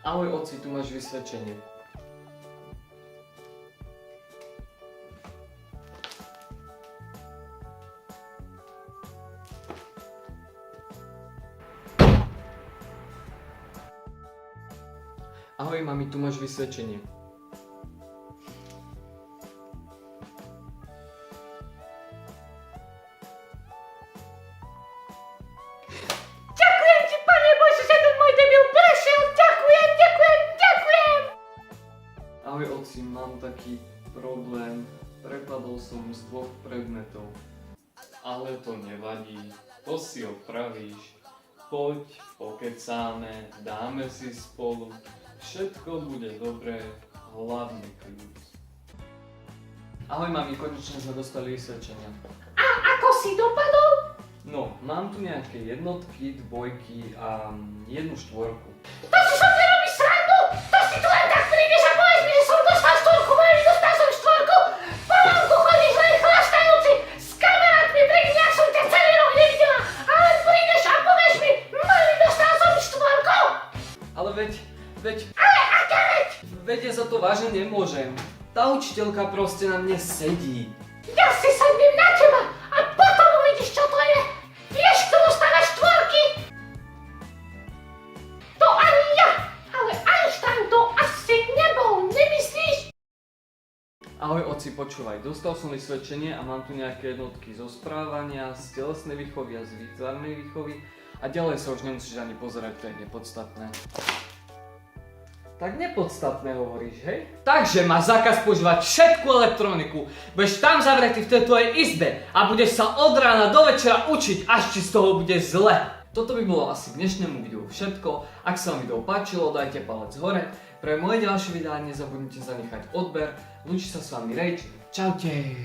Ahoj oci, tu máš vysvedčenie. Ahoj mami, tu máš vysvedčenie. Ďakujem ti, Pane Bože, že ten môj debil prešiel. Ďakujem. Ahoj oci, mám taký problém. Prepadol som z 2 predmetov. Ale to nevadí, to si opravíš. Poď, pokecáme, dáme si spolu. Všetko bude dobré, hlavne kľud. Ahoj mami, konečne sme dostali vysvedčenia. A ako si dopadol? No, mám tu nejaké jednotky, dvojky a 1 štvorku. To si so mňa robíš srandu? To si tu len tak prídeš a povieš mi, že som dostal štvorku, môžeš dostal som štvorku? Pomalku chodíš len chlastajúci, s kamarátmi pri mňa som ťa celý rok nevidela, ale prídeš a povieš mi, mami, dostal som štvorku? Ale veď... Ale aké veď? Veď ja za to vážne nemôžem. Tá učiteľka proste na mne sedí. Ja si sadnem na teba a potom uvidíš, čo to je. Vieš, kto dostáva štvorky? To ani ja, ale Einstein to asi nebol, nemyslíš? Ahoj oci, počúvaj, dostal som vysvedčenie a mám tu nejaké jednotky zo správania, z telesnej výchovy a z výtvarnej výchovy a ďalej sa už nemusíš ani pozerať, to je nepodstatné. Tak nepodstatné hovoríš, hej? Takže máš zákaz používať všetku elektroniku, budeš tam zavretý v tej tvojej izbe a budeš sa od rána do večera učiť, až ti z toho bude zle. Toto by bolo asi k dnešnému videu všetko. Ak sa vám video páčilo, dajte palec hore. Pre moje ďalšie videá nezabudnite zanechať odber. Lúči sa s vami Rage. Čaute.